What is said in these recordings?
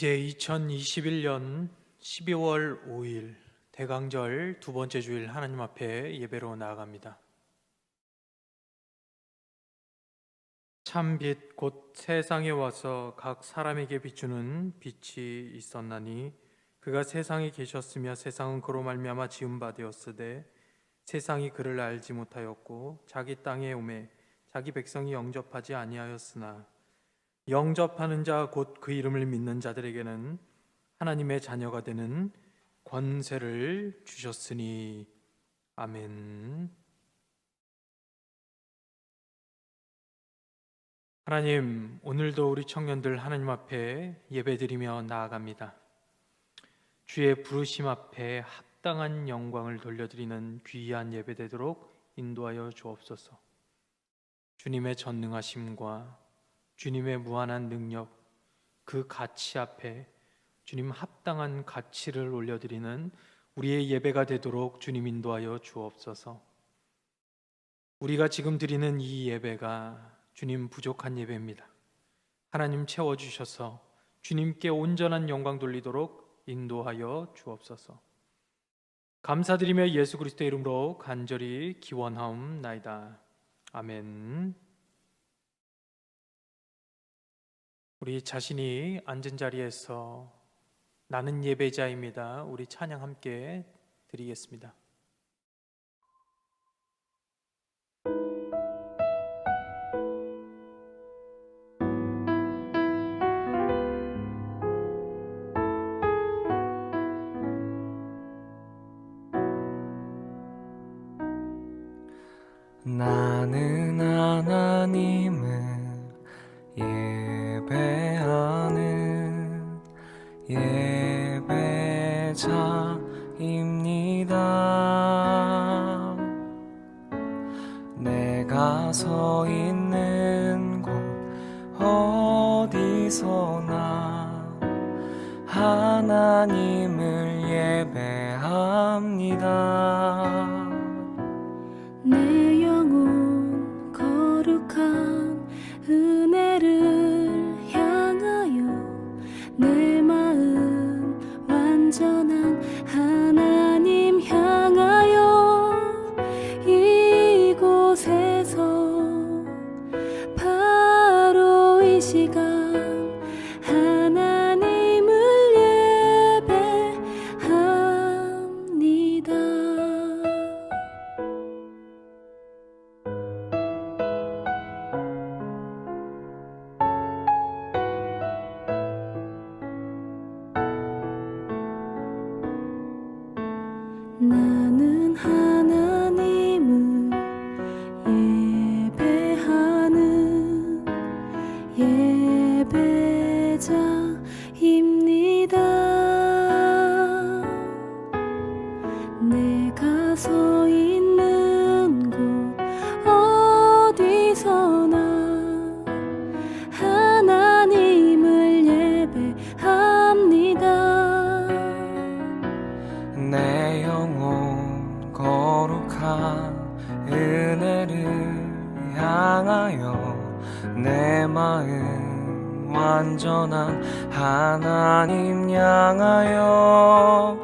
이제 2021년 12월 5일 대강절 두 번째 주일 하나님 앞에 예배로 나아갑니다. 참빛 곧 세상에 와서 각 사람에게 비추는 빛이 있었나니 그가 세상에 계셨으며 세상은 그로 말미암아 지은 바 되었으되 세상이 그를 알지 못하였고 자기 땅에 오매 자기 백성이 영접하지 아니하였으나 영접하는 자 곧 그 이름을 믿는 자들에게는 하나님의 자녀가 되는 권세를 주셨으니 아멘. 하나님, 오늘도 우리 청년들 하나님 앞에 예배드리며 나아갑니다. 주의 부르심 앞에 합당한 영광을 돌려드리는 귀한 예배 되도록 인도하여 주옵소서. 주님의 전능하심과 주님의 무한한 능력, 그 가치 앞에 주님 합당한 가치를 올려드리는 우리의 예배가 되도록 주님 인도하여 주옵소서. 우리가 지금 드리는 이 예배가 주님 부족한 예배입니다. 하나님 채워주셔서 주님께 온전한 영광 돌리도록 인도하여 주옵소서. 감사드리며 예수 그리스도의 이름으로 간절히 기원하옵나이다. 아멘. 우리 자신이 앉은 자리에서 나는 예배자입니다. 우리 찬양 함께 드리겠습니다. 나는 하나님을 예배하는 예배자입니다. 내가 서 있는 곳 어디서나 하나님을 예배합니다. 내 영혼 거룩한 은혜를 향하여 내 마음 완전한 하나님 향하여 이곳에서 바로 이 시간 하나님을 예배합니다. 나는 하나님을 예배하는 예배자입니다. 내가 서 있는 곳 어디서나 하나님을 예배합니다. 내 영혼 거룩한 은혜를 향하여 내 마음 완전한 하나님 향하여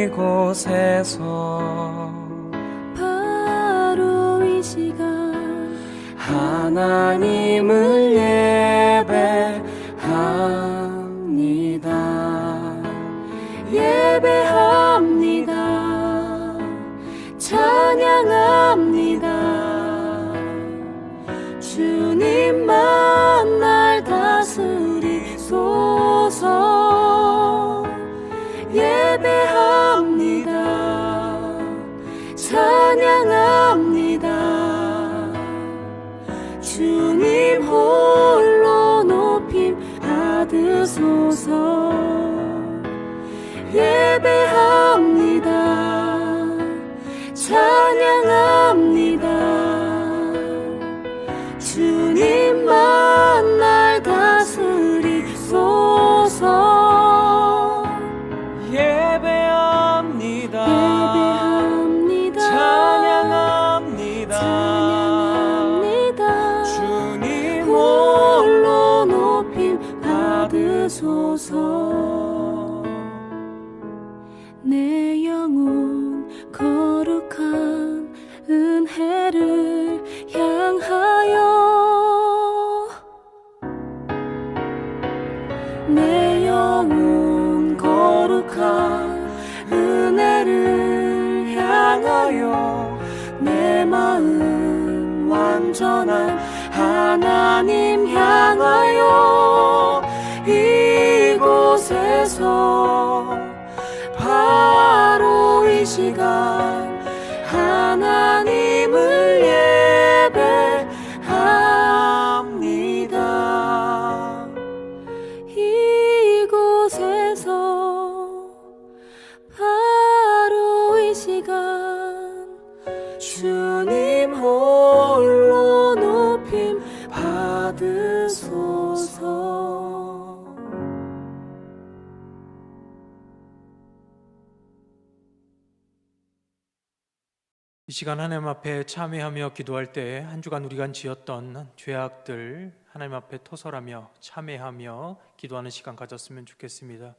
이곳에서 바로 이 시간 하나님을 예배합니다. 찬양합니다. 주님만 날 다스리소서. 예배합니다. 찬양합니다. 주님 홀로 주소서. 내 영혼 거룩한 은혜를 향하여, 내 영혼 거룩한 은혜를 향하여, 내 마음 완전한 하나님 향하여, 이곳에서 바로 이 시간 하나님을 예배합니다. 이곳에서 바로 이 시간 주님 홀로 높임 받으소서. 이 시간 하나님 앞에 참회하며 기도할 때 한 주간 우리가 지었던 죄악들 하나님 앞에 토설하며 참회하며 기도하는 시간 가졌으면 좋겠습니다.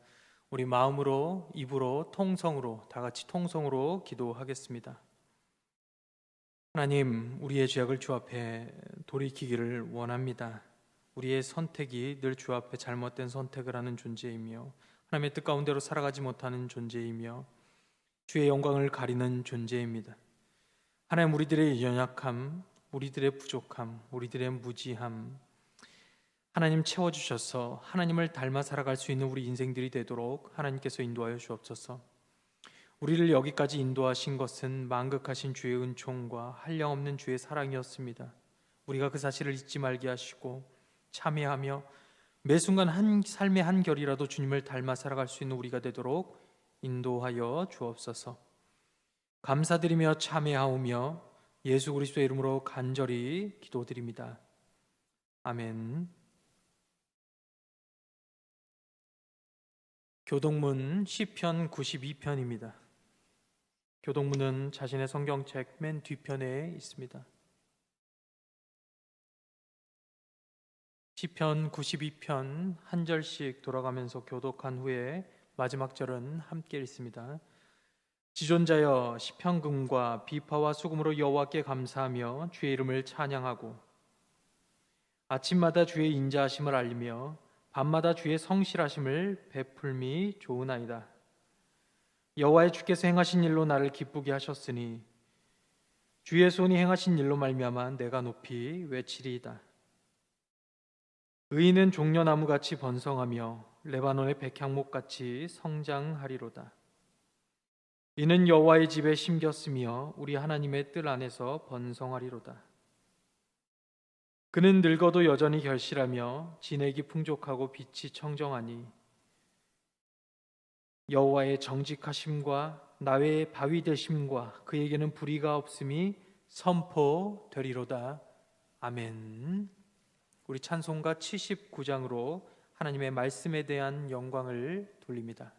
우리 마음으로, 입으로, 통성으로, 다 같이 통성으로 기도하겠습니다. 하나님, 우리의 죄악을 주 앞에 돌이키기를 원합니다. 우리의 선택이 늘 주 앞에 잘못된 선택을 하는 존재이며, 하나님의 뜻 가운데로 살아가지 못하는 존재이며, 주의 영광을 가리는 존재입니다. 하나님, 우리들의 연약함, 우리들의 부족함, 우리들의 무지함 하나님 채워주셔서 하나님을 닮아 살아갈 수 있는 우리 인생들이 되도록 하나님께서 인도하여 주옵소서. 우리를 여기까지 인도하신 것은 만극하신 주의 은총과 한량없는 주의 사랑이었습니다. 우리가 그 사실을 잊지 말게 하시고 참회하며 매 순간 한 삶의 한 결이라도 주님을 닮아 살아갈 수 있는 우리가 되도록 인도하여 주옵소서. 감사드리며 참회하오며 예수 그리스도의 이름으로 간절히 기도드립니다. 아멘. 교동문 시편 92편입니다. 교동문은 자신의 성경책 맨 뒤편에 있습니다. 시편 92편 한 절씩 돌아가면서 교독한 후에 마지막 절은 함께 읽습니다. 지존자여, 시편금과 비파와 수금으로 여호와께 감사하며 주의 이름을 찬양하고, 아침마다 주의 인자하심을 알리며 밤마다 주의 성실하심을 베풀미 좋으나이다. 여호와의 주께서 행하신 일로 나를 기쁘게 하셨으니 주의 손이 행하신 일로 말미암아 내가 높이 외치리이다. 의인은 종려나무같이 번성하며 레바논의 백향목같이 성장하리로다. 이는 여호와의 집에 심겼으며 우리 하나님의 뜰 안에서 번성하리로다. 그는 늙어도 여전히 결실하며 진액이 풍족하고 빛이 청정하니 여호와의 정직하심과 나의 바위 되심과 그에게는 불의가 없음이 선포되리로다. 아멘. 우리 찬송가 79장으로 하나님의 말씀에 대한 영광을 돌립니다.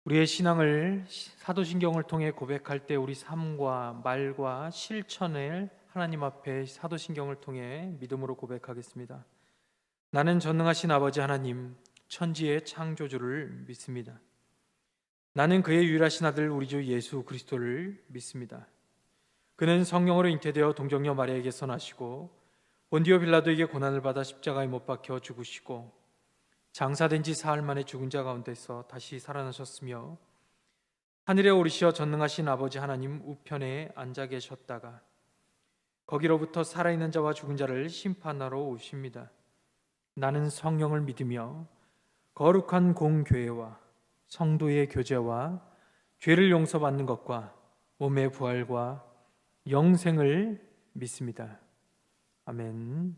우리의 신앙을 사도신경을 통해 고백할 때 우리 삶과 말과 실천을 하나님 앞에 사도신경을 통해 믿음으로 고백하겠습니다. 나는 전능하신 아버지 하나님, 천지의 창조주를 믿습니다. 나는 그의 유일하신 아들 우리 주 예수 그리스도를 믿습니다. 그는 성령으로 잉태되어 동정녀 마리아에게서 나시고 본디오 빌라도에게 고난을 받아 십자가에 못 박혀 죽으시고 장사된 지 사흘 만에 죽은 자 가운데서 다시 살아나셨으며 하늘에 오르시어 전능하신 아버지 하나님 우편에 앉아 계셨다가 거기로부터 살아있는 자와 죽은 자를 심판하러 오십니다. 나는 성령을 믿으며 거룩한 공교회와 성도의 교제와 죄를 용서받는 것과 몸의 부활과 영생을 믿습니다. 아멘.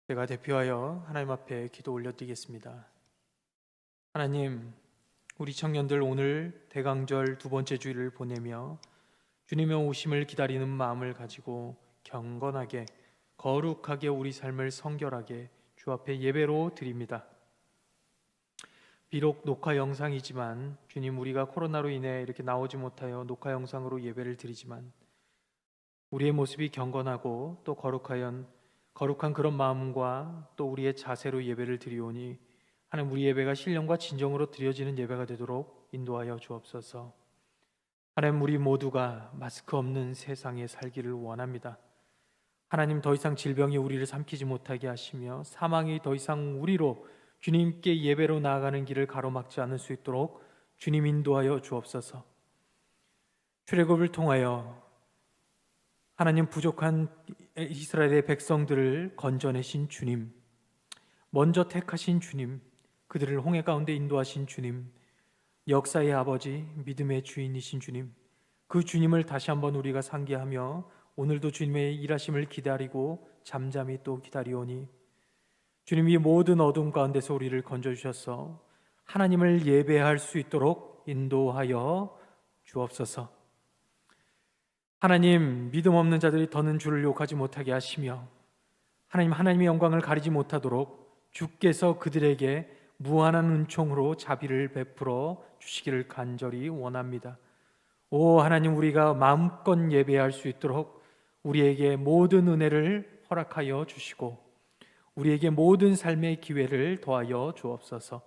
제가 대표하여 하나님 앞에 기도 올려드리겠습니다. 하나님, 우리 청년들 오늘 대강절 두 번째 주일을 보내며 주님의 오심을 기다리는 마음을 가지고 경건하게 거룩하게 우리 삶을 성결하게 주 앞에 예배로 드립니다. 비록 녹화 영상이지만 주님, 우리가 코로나로 인해 이렇게 나오지 못하여 녹화 영상으로 예배를 드리지만 우리의 모습이 경건하고 또 거룩한 그런 마음과 또 우리의 자세로 예배를 드리오니 하나님, 우리 예배가 신령과 진정으로 드려지는 예배가 되도록 인도하여 주옵소서. 하나님, 우리 모두가 마스크 없는 세상에 살기를 원합니다. 하나님, 더 이상 질병이 우리를 삼키지 못하게 하시며 사망이 더 이상 우리로 주님께 예배로 나아가는 길을 가로막지 않을 수 있도록 주님 인도하여 주옵소서. 출애굽을 통하여 하나님 부족한 이스라엘의 백성들을 건져내신 주님, 먼저 택하신 주님, 그들을 홍해 가운데 인도하신 주님, 역사의 아버지, 믿음의 주인이신 주님, 그 주님을 다시 한번 우리가 상기하며 오늘도 주님의 일하심을 기다리고 잠잠히 또 기다리오니 주님이 모든 어둠 가운데서 우리를 건져주셔서 하나님을 예배할 수 있도록 인도하여 주옵소서. 하나님, 믿음 없는 자들이 더는 주를 욕하지 못하게 하시며 하나님의 영광을 가리지 못하도록 주께서 그들에게 무한한 은총으로 자비를 베풀어 주시기를 간절히 원합니다. 오 하나님, 우리가 마음껏 예배할 수 있도록 우리에게 모든 은혜를 허락하여 주시고 우리에게 모든 삶의 기회를 더하여 주옵소서.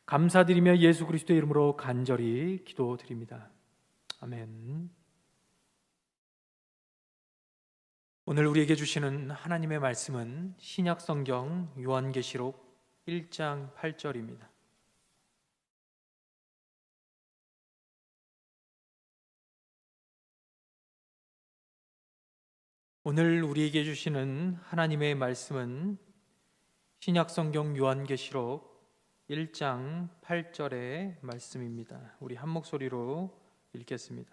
감사드리며 예수 그리스도의 이름으로 간절히 기도드립니다. 아멘. 오늘 우리에게 주시는 하나님의 말씀은 신약성경 요한계시록 1장 8절입니다. 오늘 우리에게 주시는 하나님의 말씀은 신약성경 요한계시록 1장 8절의 말씀입니다. 우리 한 목소리로 읽겠습니다.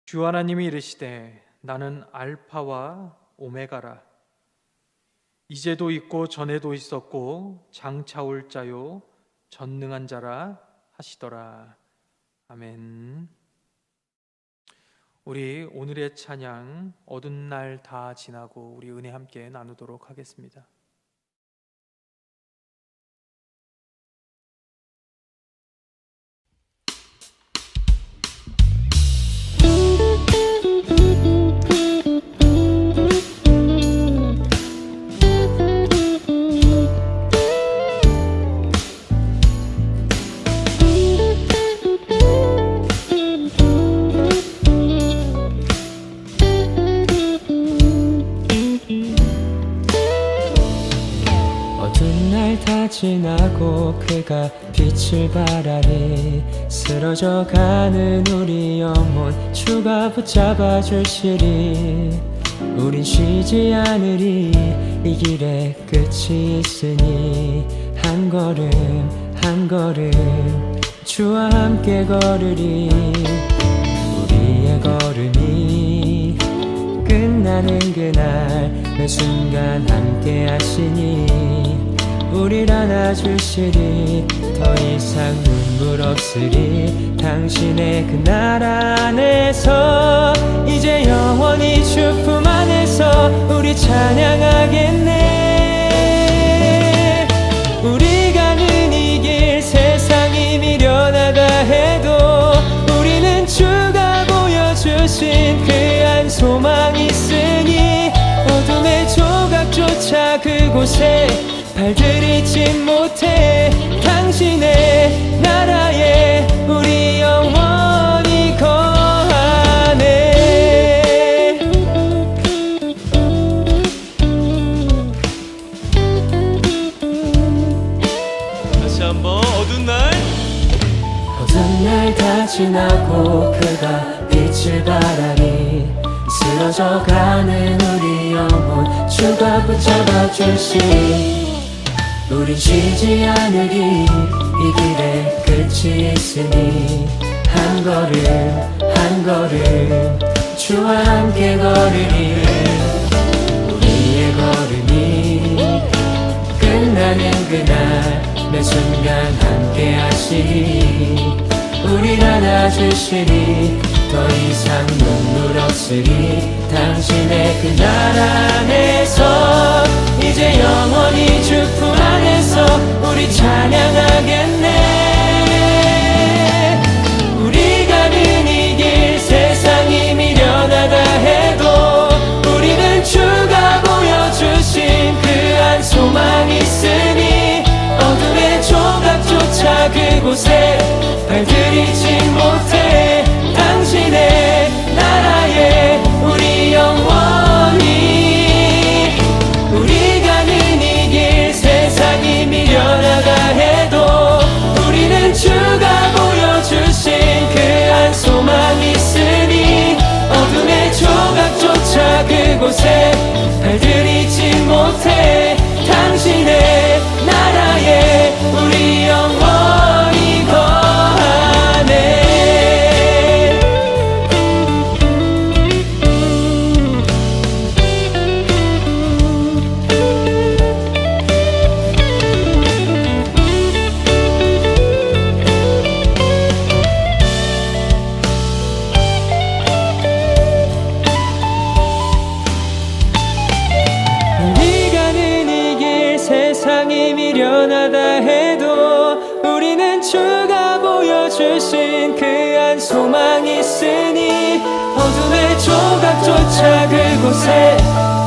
주 하나님이 이르시되 나는 알파와 오메가라. 이제도 있고 전에도 있었고 장차 올 자요 전능한 자라 하시더라. 아멘. 우리 오늘의 찬양 어두운 날 다 지나고 우리 은혜 함께 나누도록 하겠습니다. 지나고 그가 빛을 발하리 쓰러져가는 우리 영혼 주가 붙잡아 주시리 우린 쉬지 않으리 이 길에 끝이 있으니 한 걸음 한 걸음 주와 함께 걸으리 우리의 걸음이 끝나는 그날 매 순간 함께 하시니 우릴 안아주시리 더 이상 눈물 없으리 당신의 그 나라 안에서 이제 영원히 주 품 안에서 우리 찬양하겠네 우리가 가는 이 길 세상 소망이 있으니 어둠의 조각조차 그곳에 발들이지 못해 당신의 나라에 우리 영원히 거하네. 다시 한번 어두운 날 어두운 날 다 지나고 그가 빛을 바라니 쓰러져가는 우리 영혼 주가 붙잡아 주시니 우린 쉬지 않으리 이 길에 끝이 있으니 한 걸음 한 걸음 주와 함께 걸으리 우리의 걸음이 끝나는 그날 매 순간 함께 하시니 우릴 안아주시니 더 이상 눈물 없으리 당신의 그 나라 안에서 이제 영원히 주 품 안에서 우리 찬양하겠네. 우리가 가는 이 길 세상이 미련하다 해도 우리는 주가 보여주신 그 한 소망이 있으니 어둠의 조각조차 그곳에 발들이지 못해 당신의 나라에 우리 영원히 우리 가는 이 길 세상이 미련하다 해도 우리는 주가 보여주신 그 한 소망이 있으니 어둠의 조각조차 그곳에 발들이지 못해 당신의 나라에 우리 영원히 거하네. 우리 가는 이 길 세상이 미련하다 해도 우리는 주가 보여주신 그 한 소망이 있으니 어둠의 조각조차 그곳에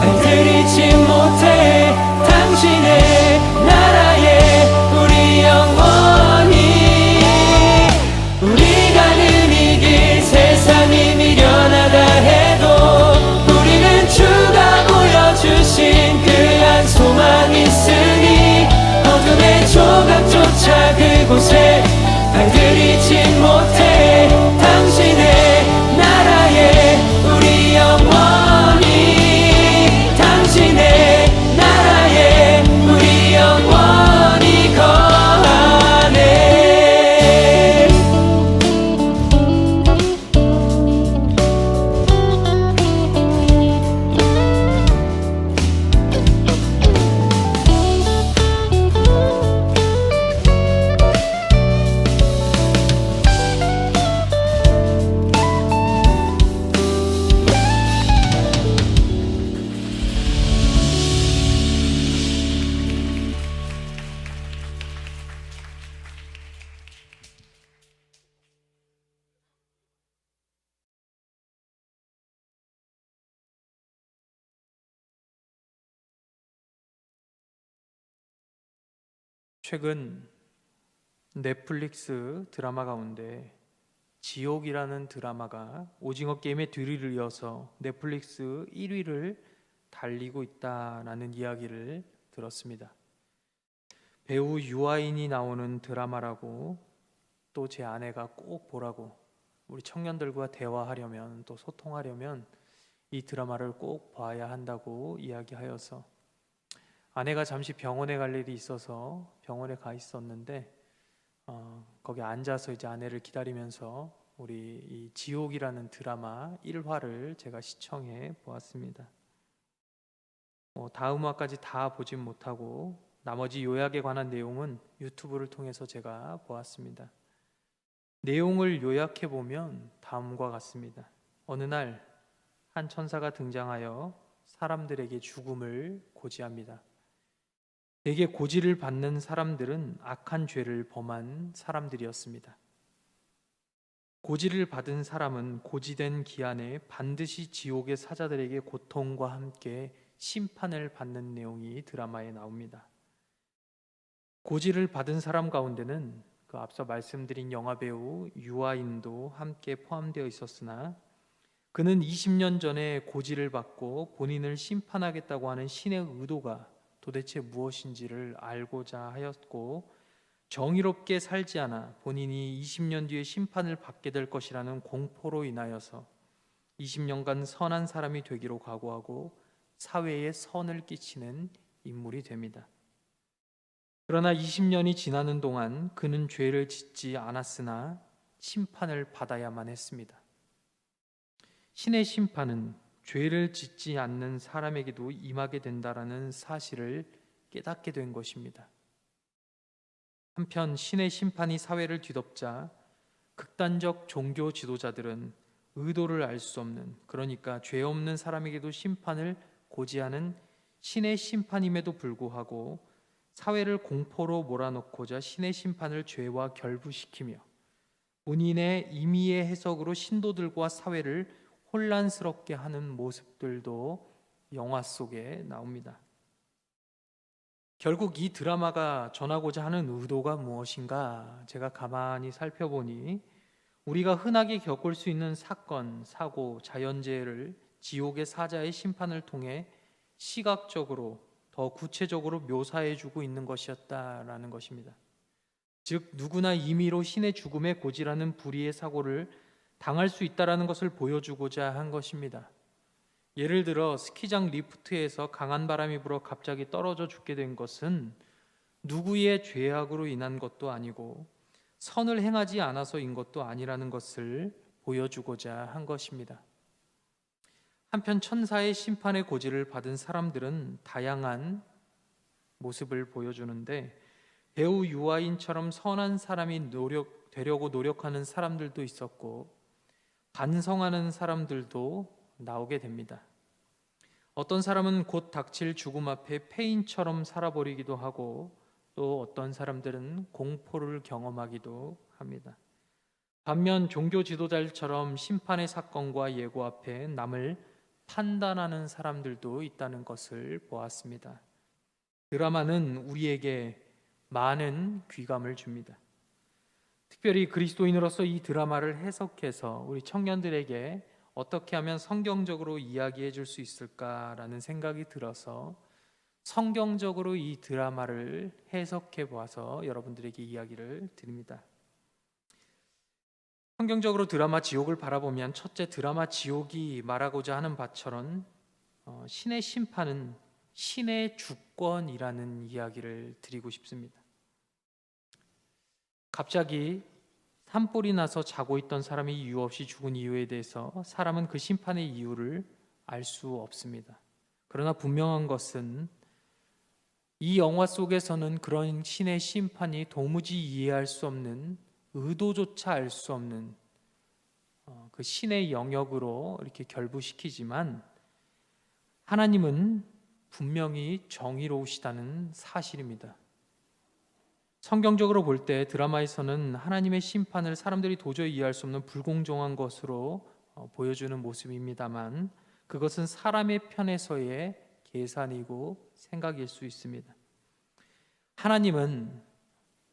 발들이지 못해 당신의 나라에 우리 영원히 우리 가는 이 길 세상이 미련하다 해도 우리는 주가 보여주신 그 한 소망이 있으니 어둠의 조각조차 그곳에 발들이지 못해 당신의 나라에 우리 영원히 당신의 나라에 우리 영원히 거하네. 최근 넷플릭스 드라마 가운데 지옥이라는 드라마가 오징어 게임의 뒤를 이어서 넷플릭스 1위를 달리고 있다라는 이야기를 들었습니다. 배우 유아인이 나오는 드라마라고 또 제 아내가 꼭 보라고 우리 청년들과 대화하려면 또 소통하려면 이 드라마를 꼭 봐야 한다고 이야기하여서 아내가 잠시 병원에 갈 일이 있어서 병원에 가 있었는데 거기 앉아서 이제 아내를 기다리면서 우리 이 지옥이라는 드라마 1화를 제가 시청해 보았습니다. 다음 화까지 다 보진 못하고 나머지 요약에 관한 내용은 유튜브를 통해서 제가 보았습니다. 내용을 요약해 보면 다음과 같습니다. 어느 날 한 천사가 등장하여 사람들에게 죽음을 고지합니다. 대개 고지를 받는 사람들은 악한 죄를 범한 사람들이었습니다. 고지를 받은 사람은 고지된 기한에 반드시 지옥의 사자들에게 고통과 함께 심판을 받는 내용이 드라마에 나옵니다. 고지를 받은 사람 가운데는 그 앞서 말씀드린 영화배우 유아인도 함께 포함되어 있었으나 그는 20년 전에 고지를 받고 본인을 심판하겠다고 하는 신의 의도가 도대체 무엇인지를 알고자 하였고, 정의롭게 살지 않아 본인이 20년 뒤에 심판을 받게 될 것이라는 공포로 인하여서 20년간 선한 사람이 되기로 각오하고 사회에 선을 끼치는 인물이 됩니다. 그러나 20년이 지나는 동안 그는 죄를 짓지 않았으나 심판을 받아야만 했습니다. 신의 심판은 죄를 짓지 않는 사람에게도 임하게 된다라는 사실을 깨닫게 된 것입니다. 한편 신의 심판이 사회를 뒤덮자 극단적 종교 지도자들은 의도를 알 수 없는, 그러니까 죄 없는 사람에게도 심판을 고지하는 신의 심판임에도 불구하고 사회를 공포로 몰아넣고자 신의 심판을 죄와 결부시키며 본인의 임의의 해석으로 신도들과 사회를 혼란스럽게 하는 모습들도 영화 속에 나옵니다. 결국 이 드라마가 전하고자 하는 의도가 무엇인가? 제가 가만히 살펴보니 우리가 흔하게 겪을 수 있는 사건, 사고, 자연재해를 지옥의 사자의 심판을 통해 시각적으로 더 구체적으로 묘사해주고 있는 것이었다라는 것입니다. 즉 누구나 임의로 신의 죽음에 고지라는 불의의 사고를 당할 수 있다라는 것을 보여주고자 한 것입니다. 예를 들어 스키장 리프트에서 강한 바람이 불어 갑자기 떨어져 죽게 된 것은 누구의 죄악으로 인한 것도 아니고 선을 행하지 않아서인 것도 아니라는 것을 보여주고자 한 것입니다. 한편 천사의 심판의 고지를 받은 사람들은 다양한 모습을 보여주는데, 배우 유아인처럼 선한 사람이 되려고 노력하는 사람들도 있었고 반성하는 사람들도 나오게 됩니다. 어떤 사람은 곧 닥칠 죽음 앞에 폐인처럼 살아버리기도 하고 또 어떤 사람들은 공포를 경험하기도 합니다. 반면 종교 지도자들처럼 심판의 사건과 예고 앞에 남을 판단하는 사람들도 있다는 것을 보았습니다. 드라마는 우리에게 많은 귀감을 줍니다. 특별히 그리스도인으로서 이 드라마를 해석해서 우리 청년들에게 어떻게 하면 성경적으로 이야기해 줄 수 있을까라는 생각이 들어서 성경적으로 이 드라마를 해석해 보아서 여러분들에게 이야기를 드립니다. 성경적으로 드라마 지옥을 바라보면 첫째, 드라마 지옥이 말하고자 하는 바처럼 신의 심판은 신의 주권이라는 이야기를 드리고 싶습니다. 갑자기 산불이 나서 자고 있던 사람이 이유 없이 죽은 이유에 대해서 사람은 그 심판의 이유를 알 수 없습니다. 그러나 분명한 것은 이 영화 속에서는 그런 신의 심판이 도무지 이해할 수 없는, 의도조차 알 수 없는 그 신의 영역으로 이렇게 결부시키지만 하나님은 분명히 정의로우시다는 사실입니다. 성경적으로 볼 때 드라마에서는 하나님의 심판을 사람들이 도저히 이해할 수 없는 불공정한 것으로 보여주는 모습입니다만 그것은 사람의 편에서의 계산이고 생각일 수 있습니다. 하나님은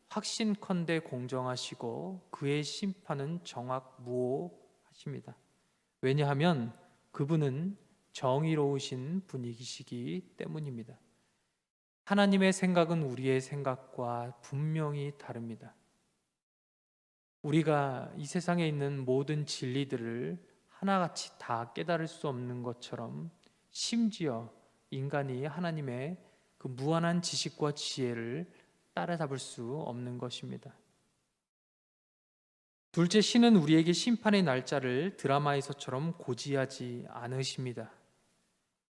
확신컨대 공정하시고 그의 심판은 정확무오하십니다. 왜냐하면 그분은 정의로우신 분이시기 때문입니다. 하나님의 생각은 우리의 생각과 분명히 다릅니다. 우리가 이 세상에 있는 모든 진리들을 하나같이 다 깨달을 수 없는 것처럼 심지어 인간이 하나님의 그 무한한 지식과 지혜를 따라잡을 수 없는 것입니다. 둘째, 신은 우리에게 심판의 날짜를 드라마에서처럼 고지하지 않으십니다.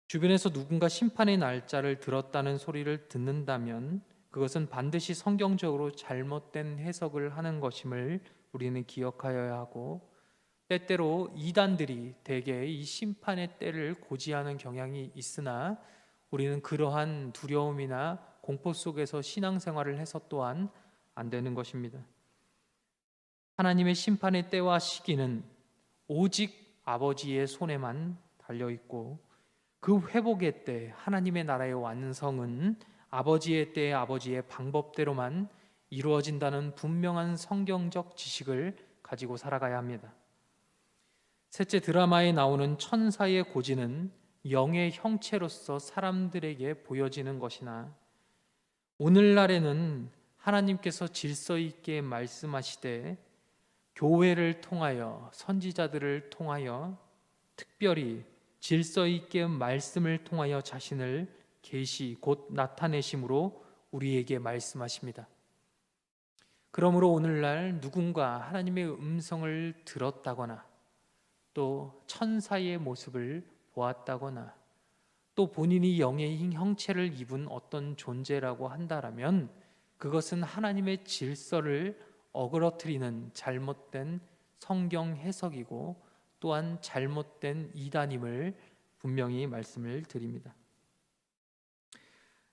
주변에서 누군가 심판의 날짜를 들었다는 소리를 듣는다면 그것은 반드시 성경적으로 잘못된 해석을 하는 것임을 우리는 기억하여야 하고, 때때로 이단들이 대개 이 심판의 때를 고지하는 경향이 있으나 우리는 그러한 두려움이나 공포 속에서 신앙생활을 해서 또한 안 되는 것입니다. 하나님의 심판의 때와 시기는 오직 아버지의 손에만 달려 있고, 그 회복의 때 하나님의 나라의 완성은 아버지의 때에 아버지의 방법대로만 이루어진다는 분명한 성경적 지식을 가지고 살아가야 합니다. 셋째, 드라마에 나오는 천사의 고지는 영의 형체로서 사람들에게 보여지는 것이나, 오늘날에는 하나님께서 질서 있게 말씀하시되 교회를 통하여, 선지자들을 통하여, 특별히 질서 있게 말씀을 통하여 자신을 계시, 곧 나타내심으로 우리에게 말씀하십니다. 그러므로 오늘날 누군가 하나님의 음성을 들었다거나, 또 천사의 모습을 보았다거나, 또 본인이 영의 형체를 입은 어떤 존재라고 한다면, 그것은 하나님의 질서를 어그러뜨리는 잘못된 성경 해석이고, 또한 잘못된 이단임을 분명히 말씀을 드립니다.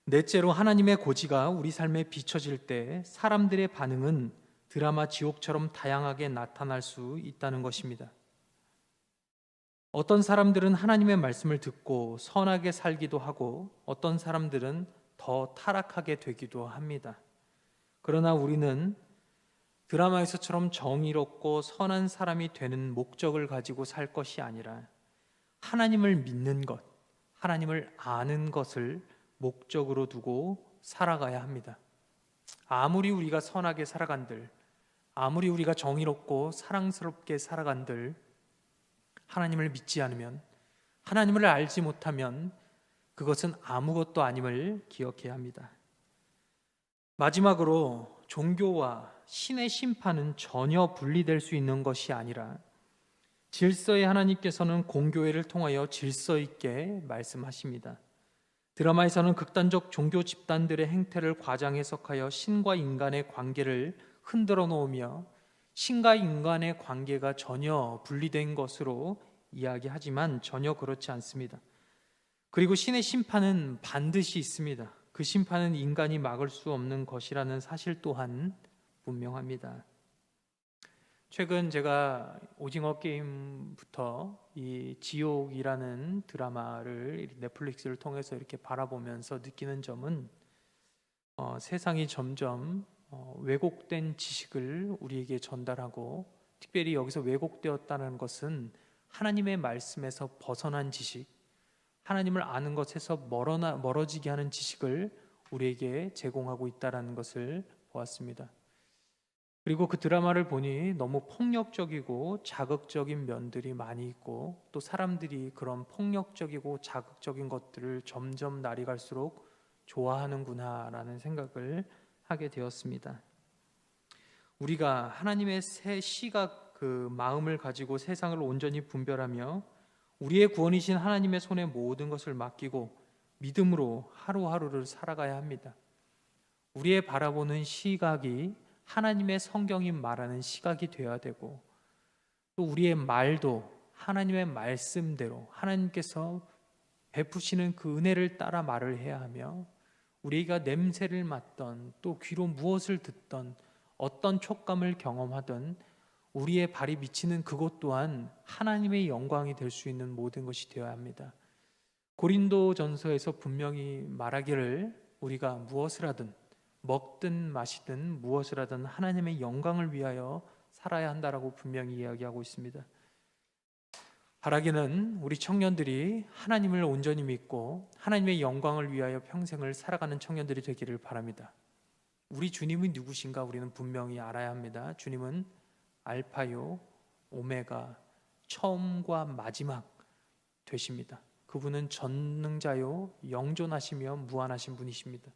넷째로, 하나님의 고지가 우리 삶에 비춰질 때 사람들의 반응은 드라마 지옥처럼 다양하게 나타날 수 있다는 것입니다. 어떤 사람들은 하나님의 말씀을 듣고 선하게 살기도 하고, 어떤 사람들은 더 타락하게 되기도 합니다. 그러나 우리는 드라마에서처럼 정의롭고 선한 사람이 되는 목적을 가지고 살 것이 아니라 하나님을 믿는 것, 하나님을 아는 것을 목적으로 두고 살아가야 합니다. 아무리 우리가 선하게 살아간들, 아무리 우리가 정의롭고 사랑스럽게 살아간들, 하나님을 믿지 않으면, 하나님을 알지 못하면 그것은 아무것도 아님을 기억해야 합니다. 마지막으로, 종교와 신의 심판은 전혀 분리될 수 있는 것이 아니라 질서의 하나님께서는 공교회를 통하여 질서 있게 말씀하십니다. 드라마에서는 극단적 종교 집단들의 행태를 과장 해석하여 신과 인간의 관계를 흔들어 놓으며 신과 인간의 관계가 전혀 분리된 것으로 이야기하지만 전혀 그렇지 않습니다. 그리고 신의 심판은 반드시 있습니다. 그 심판은 인간이 막을 수 없는 것이라는 사실 또한 분명합니다. 최근 제가 오징어 게임부터 이 지옥이라는 드라마를 넷플릭스를 통해서 이렇게 바라보면서 느끼는 점은, 세상이 점점 왜곡된 지식을 우리에게 전달하고, 특별히 여기서 왜곡되었다는 것은 하나님의 말씀에서 벗어난 지식, 하나님을 아는 것에서 멀어지게 하는 지식을 우리에게 제공하고 있다는 것을 보았습니다. 그리고 그 드라마를 보니 너무 폭력적이고 자극적인 면들이 많이 있고, 또 사람들이 그런 폭력적이고 자극적인 것들을 점점 날이 갈수록 좋아하는구나라는 생각을 하게 되었습니다. 우리가 하나님의 새 시각, 그 마음을 가지고 세상을 온전히 분별하며 우리의 구원이신 하나님의 손에 모든 것을 맡기고 믿음으로 하루하루를 살아가야 합니다. 우리의 바라보는 시각이 하나님의 성경이 말하는 시각이 되어야 되고, 또 우리의 말도 하나님의 말씀대로 하나님께서 베푸시는 그 은혜를 따라 말을 해야 하며, 우리가 냄새를 맡던, 또 귀로 무엇을 듣던, 어떤 촉감을 경험하던 우리의 발이 미치는 그곳 또한 하나님의 영광이 될 수 있는 모든 것이 되어야 합니다. 고린도전서에서 분명히 말하기를, 우리가 무엇을 하든 먹든 마시든 무엇을 하든 하나님의 영광을 위하여 살아야 한다라고 분명히 이야기하고 있습니다. 바라기는 우리 청년들이 하나님을 온전히 믿고 하나님의 영광을 위하여 평생을 살아가는 청년들이 되기를 바랍니다. 우리 주님은 누구신가 우리는 분명히 알아야 합니다. 주님은 알파요 오메가, 처음과 마지막 되십니다. 그분은 전능자요 영존하시며 무한하신 분이십니다.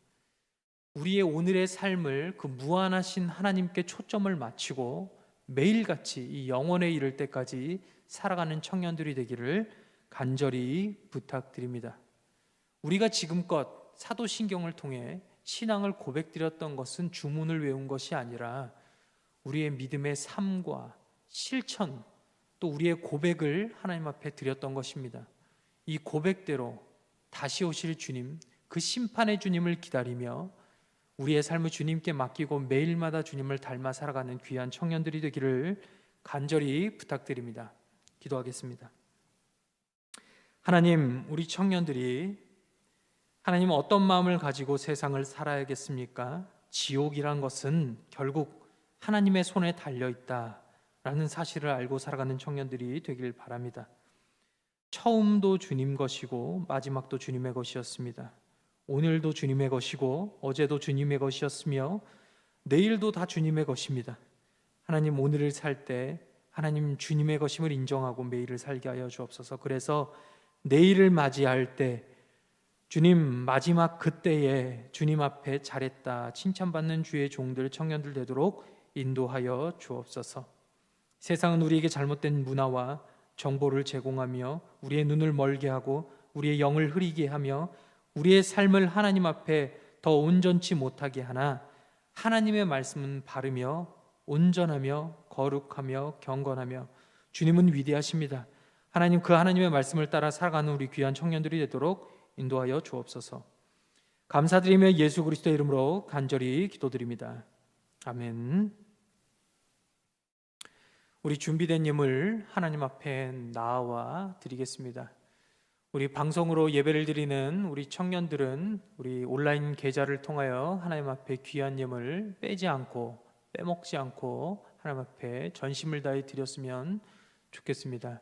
우리의 오늘의 삶을 그 무한하신 하나님께 초점을 맞추고 매일같이 이 영원에 이를 때까지 살아가는 청년들이 되기를 간절히 부탁드립니다. 우리가 지금껏 사도신경을 통해 신앙을 고백드렸던 것은 주문을 외운 것이 아니라 우리의 믿음의 삶과 실천, 또 우리의 고백을 하나님 앞에 드렸던 것입니다. 이 고백대로 다시 오실 주님, 그 심판의 주님을 기다리며 우리의 삶을 주님께 맡기고 매일마다 주님을 닮아 살아가는 귀한 청년들이 되기를 간절히 부탁드립니다. 기도하겠습니다. 하나님, 우리 청년들이 하나님 어떤 마음을 가지고 세상을 살아야겠습니까? 지옥이란 것은 결국 하나님의 손에 달려있다라는 사실을 알고 살아가는 청년들이 되길 바랍니다. 처음도 주님 것이고 마지막도 주님의 것이었습니다. 오늘도 주님의 것이고 어제도 주님의 것이었으며 내일도 다 주님의 것입니다. 하나님, 오늘을 살 때 하나님 주님의 것임을 인정하고 매일을 살게 하여 주옵소서. 그래서 내일을 맞이할 때 주님 마지막 그때에 주님 앞에 잘했다 칭찬받는 주의 종들 청년들 되도록 인도하여 주옵소서. 세상은 우리에게 잘못된 문화와 정보를 제공하며 우리의 눈을 멀게 하고 우리의 영을 흐리게 하며 우리의 삶을 하나님 앞에 더 온전치 못하게 하나 하나님의 말씀은 바르며 온전하며 거룩하며 경건하며 주님은 위대하십니다. 하나님, 그 하나님의 말씀을 따라 살아가는 우리 귀한 청년들이 되도록 인도하여 주옵소서. 감사드리며 예수 그리스도의 이름으로 간절히 기도드립니다. 아멘. 우리 준비된 예물 하나님 앞에 나와 드리겠습니다. 우리 방송으로 예배를 드리는 우리 청년들은 우리 온라인 계좌를 통하여 하나님 앞에 귀한 예물 빼지 않고 빼먹지 않고 하나님 앞에 전심을 다해 드렸으면 좋겠습니다.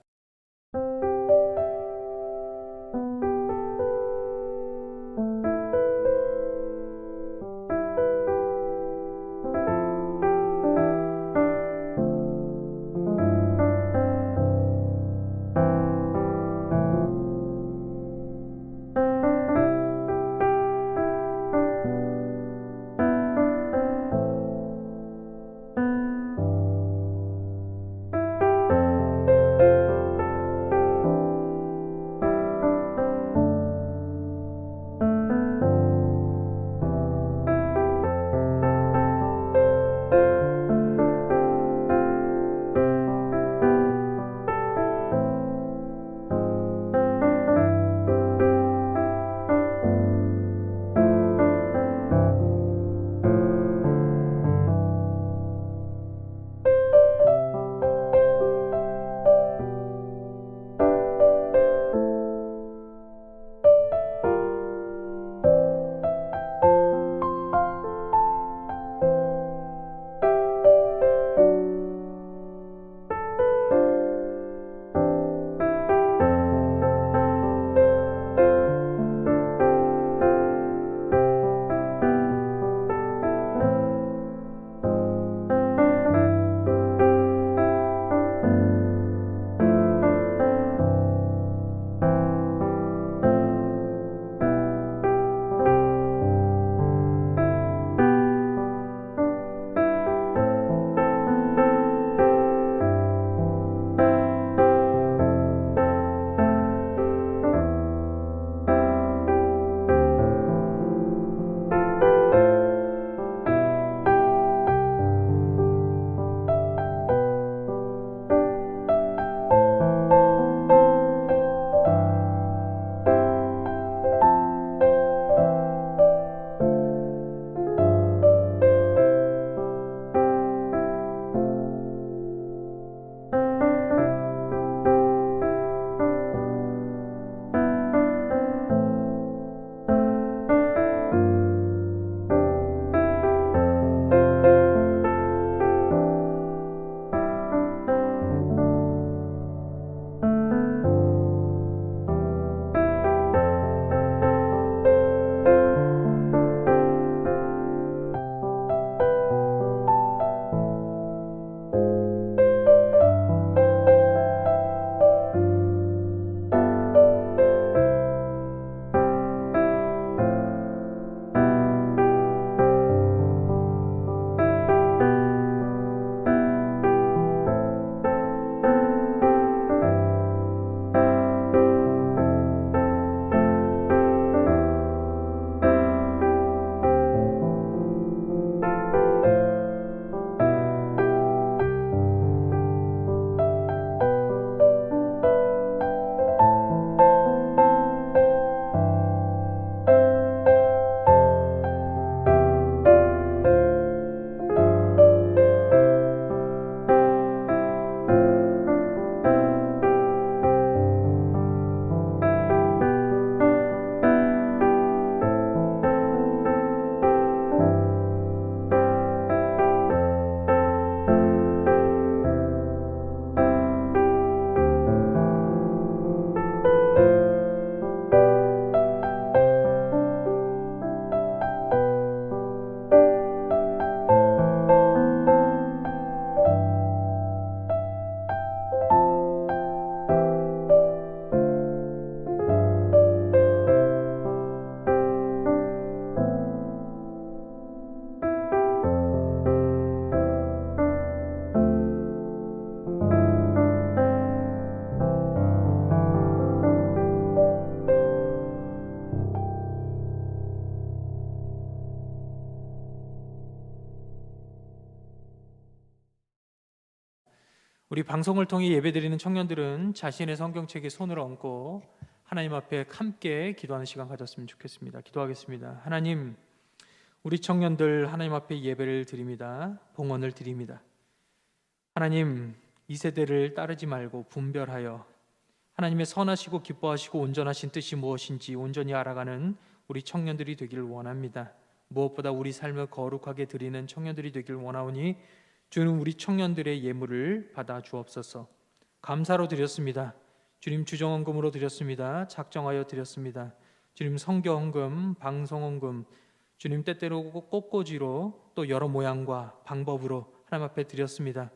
우리 방송을 통해 예배드리는 청년들은 자신의 성경책에 손을 얹고 하나님 앞에 함께 기도하는 시간 가졌으면 좋겠습니다. 기도하겠습니다. 하나님, 우리 청년들 하나님 앞에 예배를 드립니다. 봉헌을 드립니다. 하나님, 이 세대를 따르지 말고 분별하여 하나님의 선하시고 기뻐하시고 온전하신 뜻이 무엇인지 온전히 알아가는 우리 청년들이 되기를 원합니다. 무엇보다 우리 삶을 거룩하게 드리는 청년들이 되기를 원하오니 주는 우리 청년들의 예물을 받아 주옵소서. 감사로 드렸습니다. 주님, 주정헌금으로 드렸습니다. 작정하여 드렸습니다. 주님, 성교헌금, 방송헌금, 주님 때때로 꽃꽂이로 또 여러 모양과 방법으로 하나님 앞에 드렸습니다.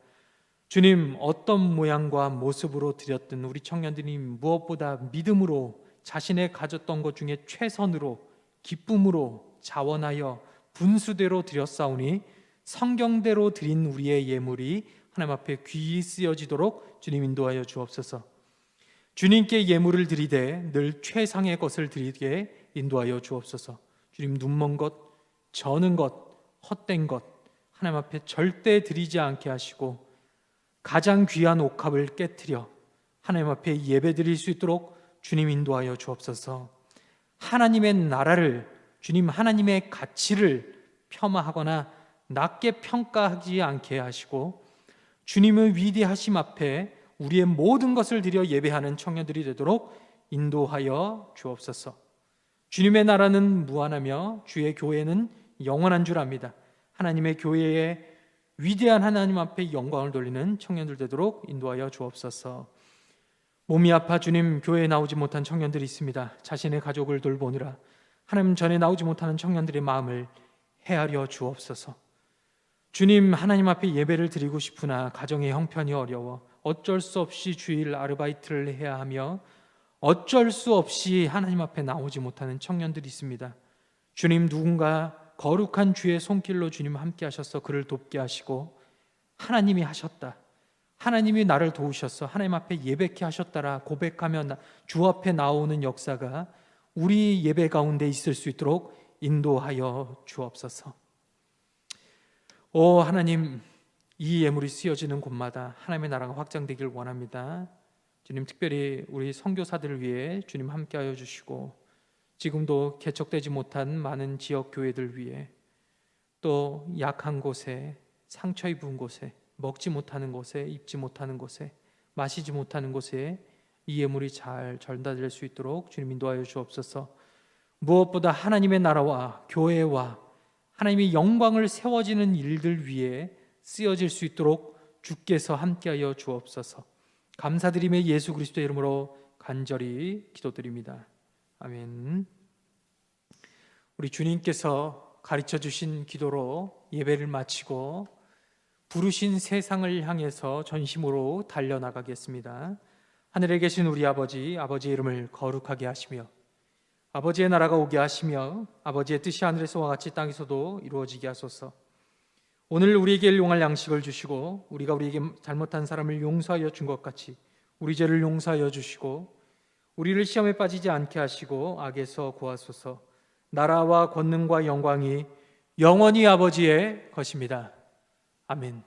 주님, 어떤 모양과 모습으로 드렸든 우리 청년들이 무엇보다 믿음으로 자신의 가졌던 것 중에 최선으로 기쁨으로 자원하여 분수대로 드렸사오니 성경대로 드린 우리의 예물이 하나님 앞에 귀히 쓰여지도록 주님 인도하여 주옵소서. 주님께 예물을 드리되 늘 최상의 것을 드리게 인도하여 주옵소서. 주님, 눈먼 것, 저는 것, 헛된 것 하나님 앞에 절대 드리지 않게 하시고 가장 귀한 옥합을 깨트려 하나님 앞에 예배 드릴 수 있도록 주님 인도하여 주옵소서. 하나님의 나라를, 주님 하나님의 가치를 폄하하거나 낮게 평가하지 않게 하시고 주님의 위대하심 앞에 우리의 모든 것을 드려 예배하는 청년들이 되도록 인도하여 주옵소서. 주님의 나라는 무한하며 주의 교회는 영원한 줄 압니다. 하나님의 교회에 위대한 하나님 앞에 영광을 돌리는 청년들 되도록 인도하여 주옵소서. 몸이 아파 주님 교회에 나오지 못한 청년들이 있습니다. 자신의 가족을 돌보느라 하나님 전에 나오지 못하는 청년들의 마음을 헤아려 주옵소서. 주님, 하나님 앞에 예배를 드리고 싶으나 가정의 형편이 어려워 어쩔 수 없이 주일 아르바이트를 해야 하며 어쩔 수 없이 하나님 앞에 나오지 못하는 청년들이 있습니다. 주님, 누군가 거룩한 주의 손길로 주님 함께 하셔서 그를 돕게 하시고 하나님이 하셨다, 하나님이 나를 도우셔서 하나님 앞에 예배케 하셨다라 고백하며 주 앞에 나오는 역사가 우리 예배 가운데 있을 수 있도록 인도하여 주옵소서. 오 하나님, 이 예물이 쓰여지는 곳마다 하나님의 나라가 확장되길 원합니다. 주님, 특별히 우리 선교사들을 위해 주님 함께하여 주시고 지금도 개척되지 못한 많은 지역 교회들 위해 또 약한 곳에, 상처 입은 곳에, 먹지 못하는 곳에, 입지 못하는 곳에, 마시지 못하는 곳에 이 예물이 잘 전달될 수 있도록 주님 인도하여 주옵소서. 무엇보다 하나님의 나라와 교회와 하나님의 영광을 세워지는 일들 위에 쓰여질 수 있도록 주께서 함께하여 주옵소서. 감사드리며 예수 그리스도의 이름으로 간절히 기도드립니다. 아멘. 우리 주님께서 가르쳐 주신 기도로 예배를 마치고 부르신 세상을 향해서 전심으로 달려나가겠습니다. 하늘에 계신 우리 아버지, 아버지의 이름을 거룩하게 하시며 아버지의 나라가 오게 하시며 아버지의 뜻이 하늘에서와 같이 땅에서도 이루어지게 하소서. 오늘 우리에게 일용할 양식을 주시고 우리가 우리에게 잘못한 사람을 용서하여 준 것 같이 우리 죄를 용서하여 주시고 우리를 시험에 빠지지 않게 하시고 악에서 구하소서. 나라와 권능과 영광이 영원히 아버지의 것입니다. 아멘.